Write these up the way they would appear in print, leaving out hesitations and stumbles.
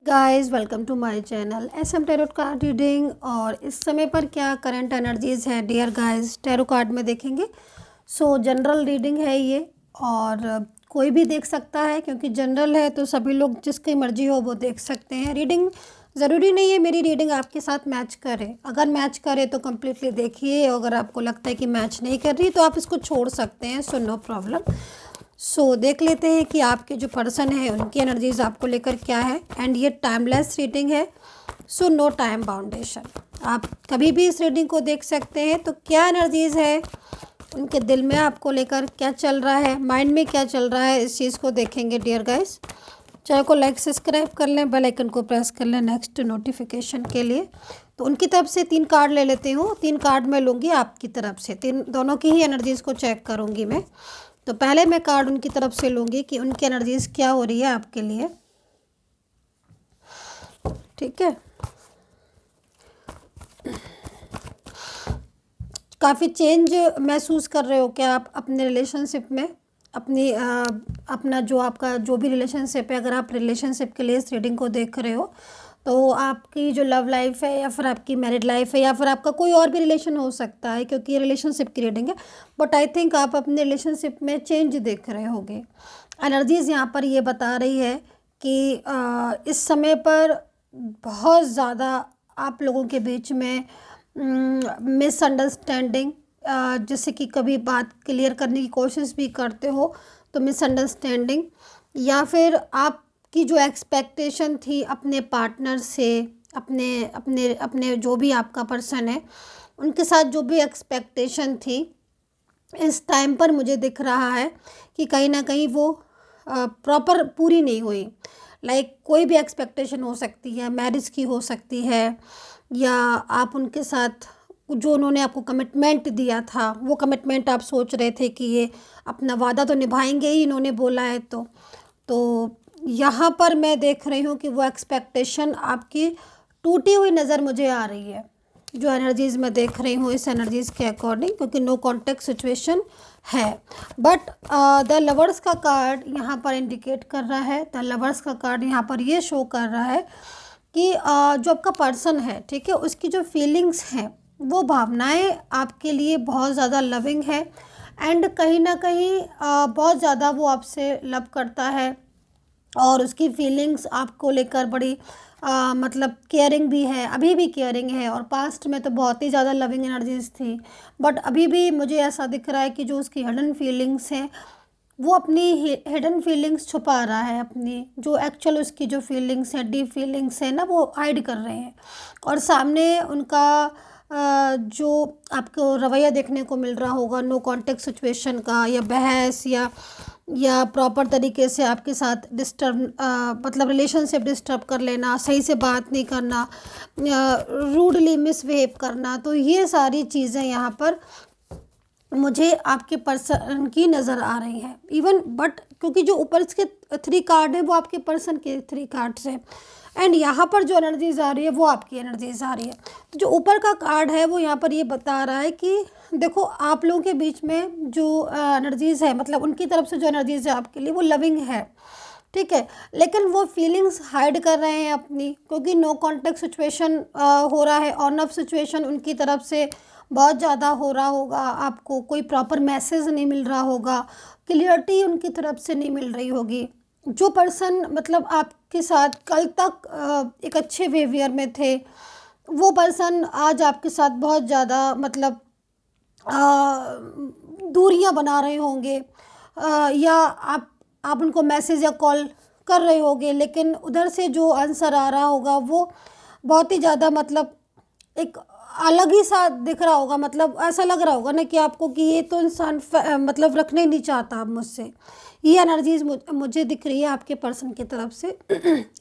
Guys welcome to my channel SM tarot card reading. और इस समय पर क्या करंट एनर्जीज है डियर गाइस टैरो कार्ड में देखेंगे। जनरल रीडिंग है ये और कोई भी देख सकता है क्योंकि जनरल है तो सभी लोग जिसकी मर्जी हो वो देख सकते हैं। रीडिंग ज़रूरी नहीं है मेरी रीडिंग आपके साथ मैच करे, अगर मैच करे तो कम्प्लीटली देखिए, अगर आपको लगता है कि मैच नहीं कर रही तो आप इसको छोड़ सकते हैं, सो नो प्रॉब्लम। देख लेते हैं कि आपके जो पर्सन है उनकी एनर्जीज आपको लेकर क्या है। एंड ये टाइमलेस रीडिंग है, सो नो टाइम बाउंडेशन, आप कभी भी इस रीडिंग को देख सकते हैं। तो क्या एनर्जीज है उनके दिल में आपको लेकर, क्या चल रहा है, माइंड में क्या चल रहा है, इस चीज़ को देखेंगे डियर गाइस। चैनल को लाइक सब्सक्राइब कर लें, बेल आइकन को प्रेस कर लें नेक्स्ट नोटिफिकेशन के लिए। तो उनकी तरफ से 3 कार्ड ले लेती हूँ, 3 कार्ड मैं लूँगी आपकी तरफ से, दोनों की ही एनर्जीज़ को चेक करूँगी मैं। तो पहले मैं कार्ड उनकी तरफ से लूँगी कि उनकी एनर्जीज क्या हो रही है आपके लिए, ठीक है। काफ़ी चेंज महसूस कर रहे हो क्या आप अपने रिलेशनशिप में, अपना जो आपका जो भी रिलेशनशिप है, अगर आप रिलेशनशिप के लिए इस रीडिंग को देख रहे हो तो आपकी जो लव लाइफ है या फिर आपकी मैरिड लाइफ है या फिर आपका कोई और भी रिलेशन हो सकता है, क्योंकि ये रिलेशनशिप की रीडिंग है। बट आई थिंक आप अपने रिलेशनशिप में चेंज देख रहे होंगे। एनर्जीज़ यहाँ पर ये बता रही है कि इस समय पर बहुत ज़्यादा आप लोगों के बीच में मिसअंडरस्टैंडिंग, जैसे कि कभी बात क्लियर करने की कोशिश भी करते हो तो मिसअंडरस्टैंडिंग, या फिर आपकी जो एक्सपेक्टेशन थी अपने पार्टनर से, अपने अपने अपने जो भी आपका पर्सन है उनके साथ जो भी एक्सपेक्टेशन थी, इस टाइम पर मुझे दिख रहा है कि कहीं ना कहीं वो प्रॉपर पूरी नहीं हुई। कोई भी एक्सपेक्टेशन हो सकती है, मैरिज की हो सकती है, या आप उनके साथ जो उन्होंने आपको कमिटमेंट दिया था वो कमिटमेंट आप सोच रहे थे कि ये अपना वादा तो निभाएंगे ही, इन्होंने बोला है तो यहाँ पर मैं देख रही हूँ कि वो एक्सपेक्टेशन आपकी टूटी हुई नज़र मुझे आ रही है, जो एनर्जीज़ मैं देख रही हूँ इस एनर्जीज़ के अकॉर्डिंग, क्योंकि नो कॉन्टेक्ट सिचुएशन है। बट द लवर्स का कार्ड यहाँ पर इंडिकेट कर रहा है, द लवर्स का कार्ड यहाँ पर ये शो कर रहा है कि जो आपका पर्सन है, ठीक है, उसकी जो फीलिंग्स हैं, वो भावनाएं आपके लिए बहुत ज़्यादा लविंग है एंड कहीं ना कहीं बहुत ज़्यादा वो आपसे लव करता है और उसकी फीलिंग्स आपको लेकर बड़ी मतलब केयरिंग भी है, अभी भी केयरिंग है और पास्ट में तो बहुत ही ज़्यादा लविंग एनर्जीज थी। बट अभी भी मुझे ऐसा दिख रहा है कि जो उसकी हिडन फीलिंग्स हैं वो अपनी हिडन फीलिंग्स छुपा रहा है, अपनी जो एक्चुअल उसकी जो फीलिंग्स हैं, डीप फीलिंग्स हैं ना, वो हाइड कर रहे हैं। और सामने उनका जो आपको रवैया देखने को मिल रहा होगा नो कॉन्टेक्ट सिचुएशन का, या बहस, या प्रॉपर तरीके से आपके साथ डिस्टर्ब, मतलब रिलेशनशिप डिस्टर्ब कर लेना, सही से बात नहीं करना, रूडली मिसबिहेव करना, तो ये सारी चीज़ें यहाँ पर मुझे आपके पर्सन की नज़र आ रही है। इवन बट क्योंकि जो ऊपर इसके 3 कार्ड है वो आपके पर्सन के 3 कार्ड्स हैं एंड यहाँ पर जो एनर्जीज आ रही है वो आपकी एनर्जीज आ रही है। तो जो ऊपर का कार्ड है वो यहाँ पर ये बता रहा है कि देखो आप लोगों के बीच में जो एनर्जीज है, मतलब उनकी तरफ से जो एनर्जीज है आपके लिए वो लविंग है, ठीक है, लेकिन वो फीलिंग्स हाइड कर रहे हैं अपनी, क्योंकि नो कॉन्टेक्ट सिचुएशन हो रहा है, ऑन ऑफ सिचुएशन उनकी तरफ से बहुत ज़्यादा हो रहा होगा, आपको कोई प्रॉपर मैसेज नहीं मिल रहा होगा, क्लियरिटी उनकी तरफ से नहीं मिल रही होगी। जो पर्सन मतलब आपके साथ कल तक एक अच्छे बिहेवियर में थे, वो पर्सन आज आपके साथ बहुत ज़्यादा मतलब दूरियां बना रहे होंगे, या आप उनको मैसेज या कॉल कर रहे होंगे, लेकिन उधर से जो आंसर आ रहा होगा वो बहुत ही ज़्यादा मतलब एक अलग ही सा दिख रहा होगा, मतलब ऐसा लग रहा होगा ना कि आपको कि ये तो इंसान मतलब रखना ही नहीं चाहता अब मुझसे। ये एनर्जीज मुझे दिख रही है आपके पर्सन की तरफ से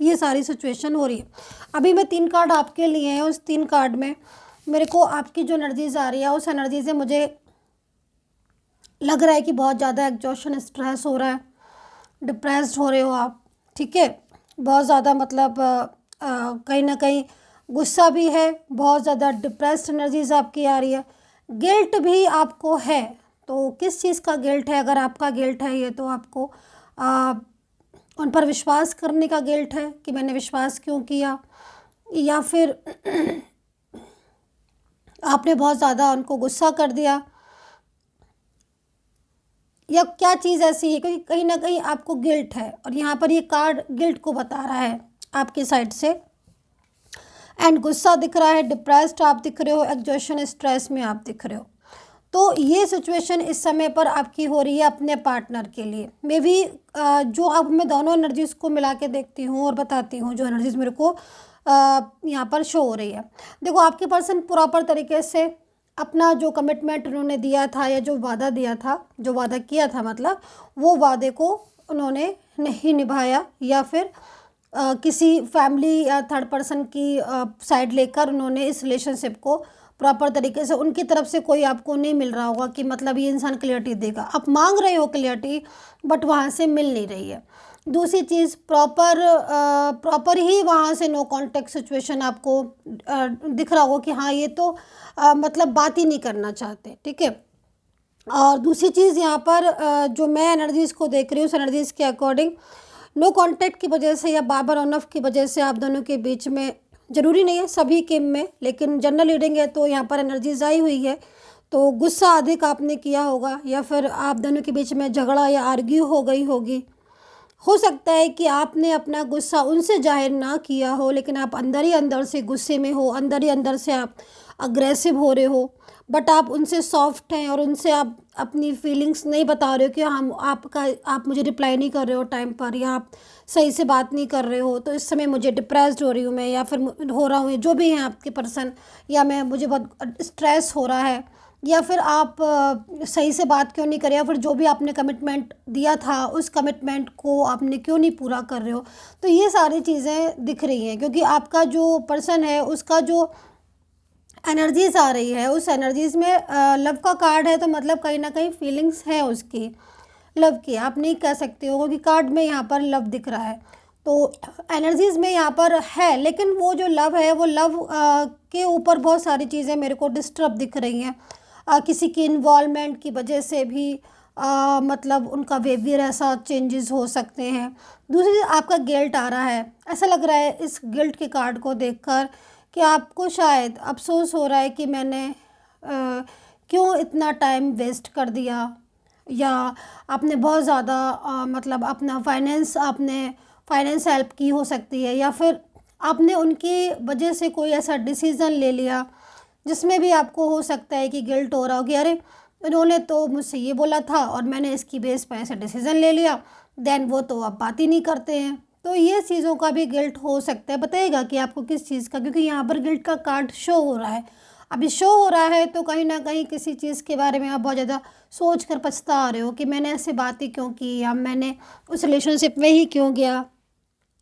ये सारी सिचुएशन हो रही है। अभी मैं 3 कार्ड आपके लिए हैं, उस 3 कार्ड में मेरे को आपकी जो एनर्जीज आ रही है उस एनर्जी से मुझे लग रहा है कि बहुत ज़्यादा एग्जॉशन, स्ट्रेस हो रहा है, डिप्रेस्ड हो रहे हो आप, ठीक है, बहुत ज़्यादा मतलब कहीं ना कहीं गुस्सा भी है, बहुत ज़्यादा डिप्रेस्ड एनर्जीज आपकी आ रही है, गिल्ट भी आपको है। तो किस चीज़ का गिल्ट है? अगर आपका गिल्ट है ये तो आपको उन पर विश्वास करने का गिल्ट है कि मैंने विश्वास क्यों किया, या फिर आपने बहुत ज़्यादा उनको गुस्सा कर दिया, या क्या चीज़ ऐसी है, क्योंकि कहीं ना कहीं आपको गिल्ट है और यहाँ पर ये कार्ड गिल्ट को बता रहा है आपकी साइड से। एंड गुस्सा दिख रहा है, डिप्रेस्ड आप दिख रहे हो, एग्जॉशन स्ट्रेस में आप दिख रहे हो। तो ये सिचुएशन इस समय पर आपकी हो रही है अपने पार्टनर के लिए। मे बी जो अब मैं दोनों एनर्जीज़ को मिला के देखती हूँ और बताती हूँ जो एनर्जीज़ मेरे को यहाँ पर शो हो रही है। देखो, आपके पर्सन प्रॉपर तरीके से अपना जो कमिटमेंट उन्होंने दिया था या जो वादा दिया था, जो वादा किया था, मतलब वो वादे को उन्होंने नहीं निभाया, या फिर किसी फैमिली या थर्ड पर्सन की साइड लेकर उन्होंने इस रिलेशनशिप को प्रॉपर तरीके से, उनकी तरफ से कोई आपको नहीं मिल रहा होगा कि मतलब ये इंसान क्लियरिटी देगा। आप मांग रहे हो क्लियरिटी, बट वहाँ से मिल नहीं रही है। दूसरी चीज़, प्रॉपर ही वहाँ से नो कॉन्टेक्ट सिचुएशन आपको दिख रहा होगा कि हाँ ये तो मतलब बात ही नहीं करना चाहते, ठीक है। और दूसरी चीज़ यहाँ पर जो मैं एनर्जीज़ को देख रही हूँ, उस एनर्जीज़ के अकॉर्डिंग नो कॉन्टैक्ट की वजह से या बार ऑन ऑफ की वजह से आप दोनों के बीच में, ज़रूरी नहीं है सभी के में, लेकिन जनरल रीडिंग है तो यहाँ पर एनर्जीज आई हुई है, तो गुस्सा अधिक आपने किया होगा, या फिर आप दोनों के बीच में झगड़ा या आर्ग्यू हो गई होगी। हो सकता है कि आपने अपना गुस्सा उनसे जाहिर ना किया हो, लेकिन आप अंदर ही अंदर से गुस्से में हो, अंदर ही अंदर से आप अग्रेसिव हो रहे हो, बट आप उनसे सॉफ्ट हैं और उनसे आप अपनी फीलिंग्स नहीं बता रहे हो कि आप मुझे रिप्लाई नहीं कर रहे हो टाइम पर, या आप सही से बात नहीं कर रहे हो, तो इस समय मुझे डिप्रेस्ड हो रही हूँ मैं, या फिर हो रहा हूँ, जो भी हैं आपके पर्सन, या मुझे बहुत स्ट्रेस हो रहा है, या फिर आप सही से बात क्यों नहीं कर रहे, या फिर जो भी आपने कमिटमेंट दिया था उस कमिटमेंट को आपने क्यों नहीं पूरा कर रहे हो। तो ये सारी चीज़ें दिख रही हैं, क्योंकि आपका जो पर्सन है उसका जो एनर्जीज आ रही है, उस एनर्जीज में लव का कार्ड है, तो मतलब कहीं ना कहीं फीलिंग्स है उसकी, लव की। आप नहीं कह सकते हो कि कार्ड में यहाँ पर लव दिख रहा है, तो एनर्जीज में यहाँ पर है, लेकिन वो जो लव है वो लव के ऊपर बहुत सारी चीज़ें मेरे को डिस्टर्ब दिख रही हैं। किसी की इन्वॉल्वमेंट की वजह से भी मतलब उनका बिहेवियर ऐसा चेंजेस हो सकते हैं। दूसरी चीज़, आपका गिल्ट आ रहा है, ऐसा लग रहा है इस गिल्ट के कार्ड को देखकर कि आपको शायद अफसोस हो रहा है कि मैंने क्यों इतना टाइम वेस्ट कर दिया, या आपने बहुत ज़्यादा मतलब अपना आपने फाइनेंस हेल्प की हो सकती है, या फिर आपने उनकी वजह से कोई ऐसा डिसीज़न ले लिया जिसमें भी आपको हो सकता है कि गिल्ट हो रहा हो कि अरे उन्होंने तो मुझसे ये बोला था और मैंने इसकी बेस पर ऐसा डिसीज़न ले लिया, देन वो तो अब बात ही नहीं करते हैं। तो ये चीज़ों का भी गिल्ट हो सकता है। बताइएगा कि आपको किस चीज़ का, क्योंकि यहाँ पर गिल्ट का कार्ड शो हो रहा है। अभी शो हो रहा है तो कहीं ना कहीं किसी चीज़ के बारे में आप बहुत ज़्यादा सोच कर पछता रहे हो कि मैंने ऐसे बात ही क्यों की, या मैंने उस रिलेशनशिप में ही क्यों गया,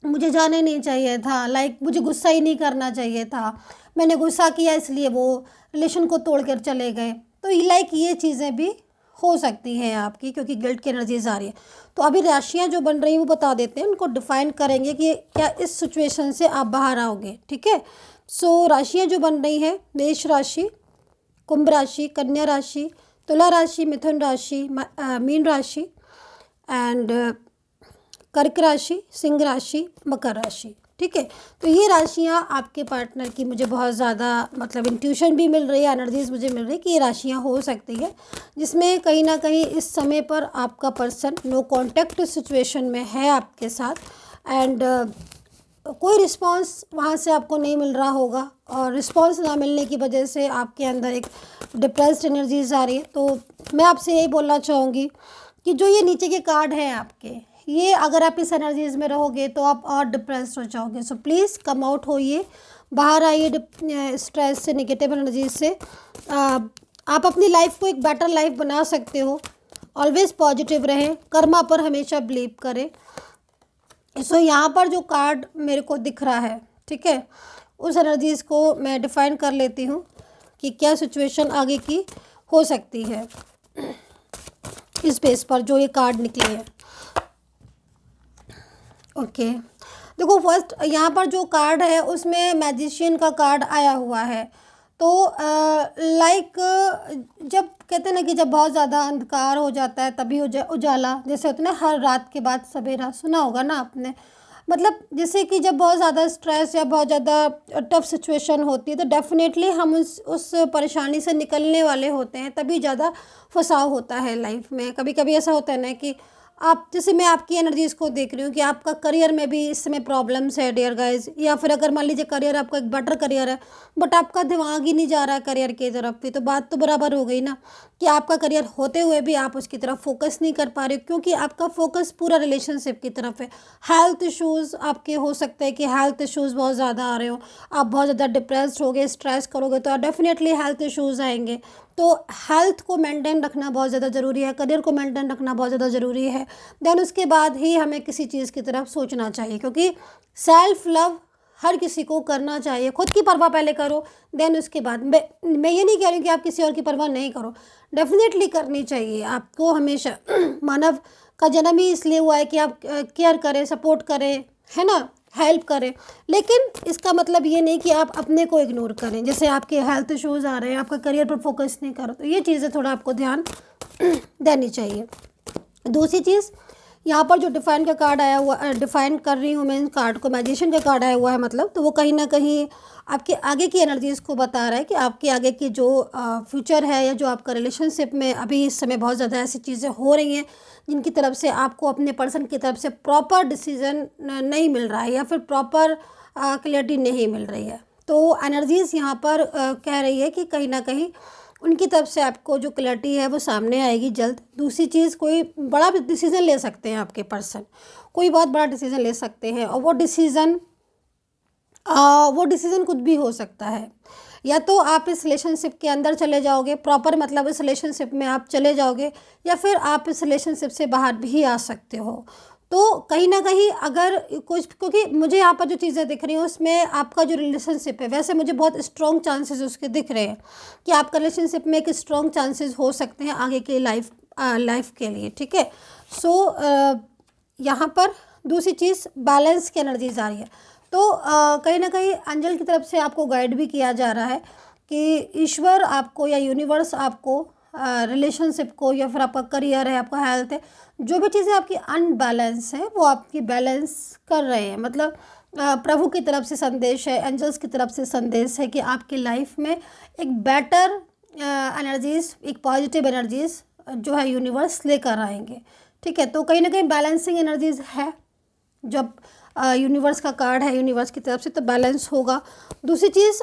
मुझे जाने नहीं चाहिए था, मुझे गुस्सा ही नहीं करना चाहिए था, मैंने गुस्सा किया इसलिए वो रिलेशन को तोड़ कर चले गए। तो ये चीज़ें भी हो सकती हैं आपकी, क्योंकि गिल्ट की एनर्जीज आ रही है। तो अभी राशियाँ जो बन रही हैं वो बता देते हैं, उनको डिफाइन करेंगे कि क्या इस सिचुएशन से आप बाहर आओगे, ठीक है। सो राशियाँ जो बन रही हैं, मेष राशि, कुंभ राशि, कन्या राशि, तुला राशि, मिथुन राशि, मीन राशि, एंड कर्क राशि, सिंह राशि, मकर राशि, ठीक है। तो ये राशियाँ आपके पार्टनर की मुझे बहुत ज़्यादा मतलब इंट्यूशन भी मिल रही है, एनर्जीज मुझे मिल रही है कि ये राशियाँ हो सकती है जिसमें कहीं ना कहीं इस समय पर आपका पर्सन नो कांटेक्ट सिचुएशन में है आपके साथ, एंड कोई रिस्पांस वहाँ से आपको नहीं मिल रहा होगा, और रिस्पांस ना मिलने की वजह से आपके अंदर एक डिप्रेस्ड एनर्जीज आ रही है। तो मैं आपसे यही बोलना चाहूँगी कि जो ये नीचे के कार्ड हैं आपके, ये अगर आप इस एनर्जीज में रहोगे तो आप और डिप्रेस हो जाओगे। सो प्लीज़ कम आउट होइए, बाहर आइए स्ट्रेस से, नेगेटिव एनर्जीज से। आप अपनी लाइफ को एक बेटर लाइफ बना सकते हो। ऑलवेज पॉजिटिव रहें, कर्मा पर हमेशा बिलीव करें। सो यहाँ पर जो कार्ड मेरे को दिख रहा है, ठीक है, उस एनर्जीज़ को मैं डिफाइन कर लेती हूँ कि क्या सिचुएशन आगे की हो सकती है इस बेस पर जो ये कार्ड निकले हैं। ओके, देखो फर्स्ट यहाँ पर जो कार्ड है उसमें मैजिशियन का कार्ड आया हुआ है। तो लाइक जब कहते हैं ना कि जब बहुत ज़्यादा अंधकार हो जाता है तभी उजाला, जैसे होता है ना, हर रात के बाद सवेरा, सुना होगा ना आपने। मतलब जैसे कि जब बहुत ज़्यादा स्ट्रेस या बहुत ज़्यादा टफ सिचुएशन होती है तो डेफिनेटली हम उस परेशानी से निकलने वाले होते हैं, तभी ज़्यादा फंसाव होता है लाइफ में। कभी कभी ऐसा होता है ना कि आप, जैसे मैं आपकी एनर्जीज़ को देख रही हूँ कि आपका करियर में भी इस समय प्रॉब्लम्स है डियर गाइज, या फिर अगर मान लीजिए करियर आपका एक बेटर करियर है बट आपका दिमाग ही नहीं जा रहा है करियर की तरफ भी, तो बात तो बराबर हो गई ना कि आपका करियर होते हुए भी आप उसकी तरफ फोकस नहीं कर पा रहे हो, क्योंकि आपका फोकस पूरा रिलेशनशिप की तरफ है। हेल्थ इश्यूज़ आपके हो सकते हैं कि हेल्थ इश्यूज़ बहुत ज़्यादा आ रहे हो, आप बहुत ज़्यादा डिप्रेस्ड होगे, स्ट्रेस करोगे तो डेफिनेटली हेल्थ इश्यूज़ आएंगे। तो हेल्थ को मेंटेन रखना बहुत ज़्यादा ज़रूरी है, करियर को मेंटेन रखना बहुत ज़्यादा ज़रूरी है। देन उसके बाद ही हमें किसी चीज़ की तरफ सोचना चाहिए, क्योंकि सेल्फ लव हर किसी को करना चाहिए। खुद की परवाह पहले करो, देन उसके बाद। मैं ये नहीं कह रही हूँ कि आप किसी और की परवाह नहीं करो, डेफिनेटली करनी चाहिए आपको हमेशा। मानव का जन्म ही इसलिए हुआ है कि आप केयर करें, सपोर्ट करें, है ना, हेल्प करें। लेकिन इसका मतलब ये नहीं कि आप अपने को इग्नोर करें। जैसे आपके हेल्थ इश्यूज़ आ रहे हैं, आपका करियर पर फोकस नहीं करो, तो ये चीज़ें थोड़ा आपको ध्यान देनी चाहिए। दूसरी चीज़, यहाँ पर जो डिफाइन का कार्ड आया हुआ, डिफाइन कर रही हूँ मैं इन कार्ड को, मैजिशियन का कार्ड आया हुआ है, मतलब तो वो कहीं ना कहीं आपके आगे की एनर्जीज़ को बता रहा है कि आपके आगे की जो फ्यूचर है, या जो आपका रिलेशनशिप में अभी इस समय बहुत ज़्यादा ऐसी चीज़ें हो रही हैं जिनकी तरफ से आपको अपने पर्सन की तरफ से प्रॉपर डिसीजन नहीं मिल रहा है, या फिर प्रॉपर क्लियरिटी नहीं मिल रही है। तो एनर्जीज़ यहाँ पर कह रही है कि कहीं ना कहीं उनकी तरफ से आपको जो क्लैरिटी है वो सामने आएगी जल्द। दूसरी चीज़, कोई बड़ा डिसीज़न ले सकते हैं आपके पर्सन, कोई बहुत बड़ा डिसीज़न ले सकते हैं, और वो डिसीज़न कुछ भी हो सकता है। या तो आप इस रिलेशनशिप के अंदर चले जाओगे प्रॉपर, मतलब इस रिलेशनशिप में आप चले जाओगे, या फिर आप इस रिलेशनशिप से बाहर भी आ सकते हो। तो कहीं ना कहीं अगर कुछ, क्योंकि मुझे यहाँ पर जो चीज़ें दिख रही हैं उसमें आपका जो रिलेशनशिप है, वैसे मुझे बहुत स्ट्रॉन्ग चांसेस उसके दिख रहे हैं कि आपका रिलेशनशिप में एक स्ट्रॉन्ग चांसेस हो सकते हैं आगे के लाइफ के लिए, ठीक है। सो यहाँ पर दूसरी चीज़, बैलेंस की एनर्जीज आ रही है। तो कहीं ना कहीं एंजल की तरफ से आपको गाइड भी किया जा रहा है कि ईश्वर आपको या यूनिवर्स आपको रिलेशनशिप को, या फिर आपका करियर है, आपका हेल्थ है, जो भी चीज़ें आपकी अनबैलेंस है वो आपकी बैलेंस कर रहे हैं। मतलब प्रभु की तरफ से संदेश है, एंजल्स की तरफ से संदेश है कि आपकी लाइफ में एक बेटर एनर्जीज, एक पॉजिटिव एनर्जीज जो है यूनिवर्स लेकर आएंगे, ठीक है। तो कहीं ना कहीं बैलेंसिंग एनर्जीज है, जब यूनिवर्स का कार्ड है यूनिवर्स की तरफ से, तो बैलेंस होगा। दूसरी चीज़,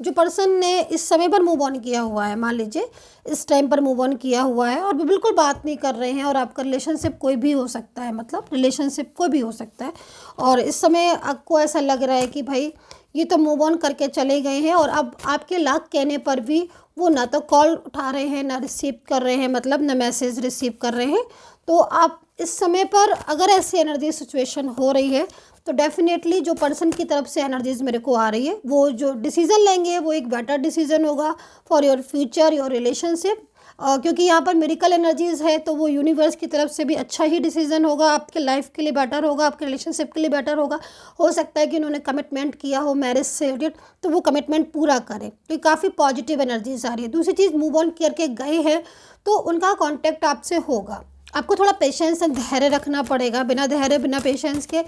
जो पर्सन ने इस समय पर मूव ऑन किया हुआ है, मान लीजिए इस टाइम पर मूव ऑन किया हुआ है और वो बिल्कुल बात नहीं कर रहे हैं, और आपका रिलेशनशिप कोई भी हो सकता है, मतलब रिलेशनशिप कोई भी हो सकता है, और इस समय आपको ऐसा लग रहा है कि भाई ये तो मूव ऑन करके चले गए हैं, और अब आपके लाख कहने पर भी वो ना तो कॉल उठा रहे हैं, ना रिसीव कर रहे हैं, मतलब ना मैसेज रिसीव कर रहे हैं। तो आप इस समय पर अगर ऐसी एनर्जी सिचुएशन हो रही है तो डेफिनेटली जो पर्सन की तरफ से एनर्जीज मेरे को आ रही है, वो जो डिसीज़न लेंगे वो एक बेटर डिसीज़न होगा for your future, your relationship. क्योंकि यहाँ पर मेरिकल एनर्जीज़ है तो वो यूनिवर्स की तरफ से भी अच्छा ही डिसीज़न होगा, आपके लाइफ के लिए बेटर होगा, आपके रिलेशनशिप के लिए बेटर होगा। हो सकता है कि उन्होंने कमिटमेंट किया हो मैरिज से रिलेटेड, तो वो कमिटमेंट पूरा करें, तो काफ़ी पॉजिटिव एनर्जीज आ रही है। दूसरी चीज़, मूव ऑन करके गए हैं तो उनका कॉन्टैक्ट आपसे होगा। आपको थोड़ा पेशेंस एंड धैर्य रखना पड़ेगा, बिना धैर्य बिना पेशेंस के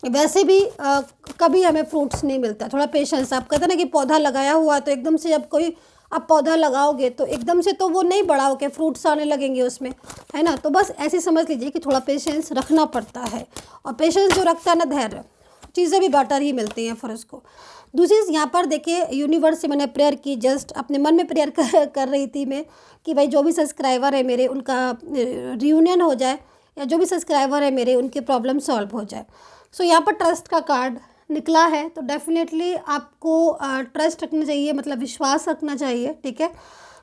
वैसे भी कभी हमें फ्रूट्स नहीं मिलता। थोड़ा पेशेंस, आप कहते हैं ना कि पौधा लगाया हुआ तो एकदम से जब कोई आप पौधा लगाओगे तो एकदम से तो वो नहीं बड़ा होके फ्रूट्स आने लगेंगे उसमें, है ना। तो बस ऐसे समझ लीजिए कि थोड़ा पेशेंस रखना पड़ता है, और पेशेंस जो रखता है ना, धैर्य, चीज़ें भी बेटर ही मिलती हैं फिर उसको। दूसरी चीज़, यहाँ पर देखिए यूनिवर्स से मैंने प्रेयर की, जस्ट अपने मन में प्रेयर कर रही थी मैं कि भाई जो भी सब्सक्राइबर है मेरे, उनका रियूनियन हो जाए, या जो भी सब्सक्राइबर है मेरे उनके प्रॉब्लम सॉल्व हो जाए। सो यहाँ पर ट्रस्ट का कार्ड निकला है, तो डेफिनेटली आपको ट्रस्ट रखना चाहिए, मतलब विश्वास रखना चाहिए, ठीक है,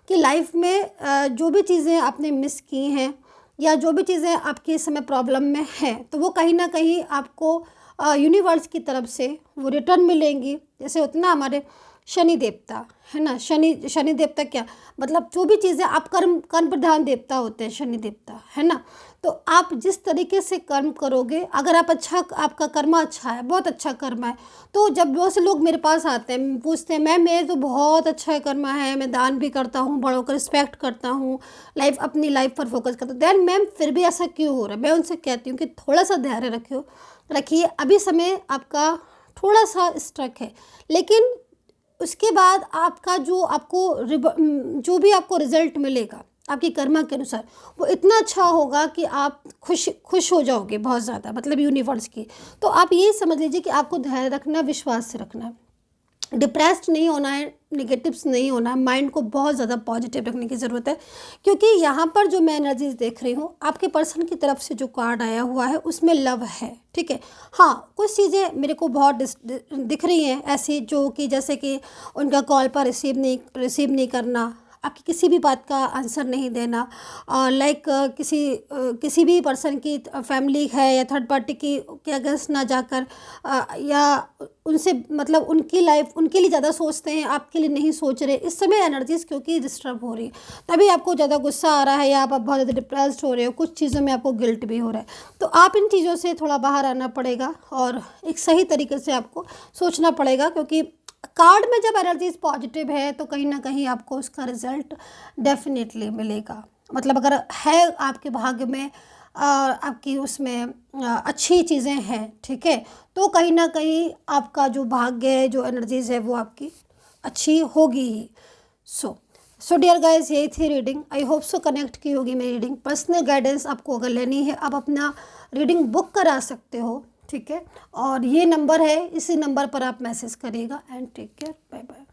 कि लाइफ में जो भी चीज़ें आपने मिस की हैं, या जो भी चीज़ें आपकी इस समय प्रॉब्लम में हैं, तो वो कहीं ना कहीं आपको यूनिवर्स की तरफ से वो रिटर्न मिलेंगी। जैसे होते ना हमारे शनि देवता, है ना, शनि देवता क्या मतलब, जो भी चीज़ें आप कर्म प्रधान देवता होते हैं शनि देवता, है ना। तो आप जिस तरीके से कर्म करोगे, अगर आप आपका कर्मा अच्छा है, बहुत अच्छा कर्मा है, तो जब बहुत से लोग मेरे पास आते हैं, पूछते हैं मैम मेरे तो बहुत अच्छा कर्मा है, मैं दान भी करता हूँ, बड़ों को रिस्पेक्ट करता हूँ, अपनी लाइफ पर फोकस करता हूँ, देन मैम फिर भी ऐसा क्यों हो रहा है? मैं उनसे कहती हूँ कि थोड़ा सा धैर्य रखिए, अभी समय आपका थोड़ा सा स्ट्रक है, लेकिन उसके बाद आपका जो भी आपको रिजल्ट मिलेगा आपकी कर्मा के अनुसार, वो इतना अच्छा होगा कि आप खुश हो जाओगे बहुत ज़्यादा, मतलब यूनिवर्स की। तो आप ये समझ लीजिए कि आपको धैर्य रखना, विश्वास से रखना है, डिप्रेस्ड नहीं होना है, नेगेटिव्स नहीं होना है, माइंड को बहुत ज़्यादा पॉजिटिव रखने की ज़रूरत है। क्योंकि यहाँ पर जो मैं एनर्जीज देख रही हूँ, आपके पर्सन की तरफ से जो कार्ड आया हुआ है उसमें लव है, ठीक है। हाँ, कुछ चीज़ें मेरे को बहुत दिख रही हैं ऐसी, जो कि जैसे कि उनका कॉल पर रिसीव नहीं करना, आपकी किसी भी बात का आंसर नहीं देना, और लाइक किसी भी पर्सन की फैमिली है या थर्ड पार्टी की के अगेंस्ट ना जाकर, या उनसे मतलब उनकी लाइफ उनके लिए ज़्यादा सोचते हैं, आपके लिए नहीं सोच रहे। इस समय एनर्जीज क्योंकि डिस्टर्ब हो रही है, तभी आपको ज़्यादा गुस्सा आ रहा है, या आप बहुत ज़्यादा डिप्रेस्ड हो रहे हो, कुछ चीज़ों में आपको गिल्ट भी हो रहा है। तो आप इन चीज़ों से थोड़ा बाहर आना पड़ेगा और एक सही तरीके से आपको सोचना पड़ेगा, क्योंकि कार्ड में जब एनर्जीज पॉजिटिव है तो कहीं ना कहीं आपको उसका रिजल्ट डेफिनेटली मिलेगा। मतलब अगर है आपके भाग्य में, आपकी उसमें अच्छी चीज़ें हैं, ठीक है, तो कहीं ना कहीं आपका जो भाग्य है, जो एनर्जीज है, वो आपकी अच्छी होगी ही। सो डियर गाइस, यही थी reading. I hope so connect की होगी मेरी रीडिंग। पर्सनल गाइडेंस आपको अगर लेनी है, आप अपना रीडिंग बुक करा सकते हो, ठीक है। और ये नंबर है, इसी नंबर पर आप मैसेज करिएगा। And take care, bye bye.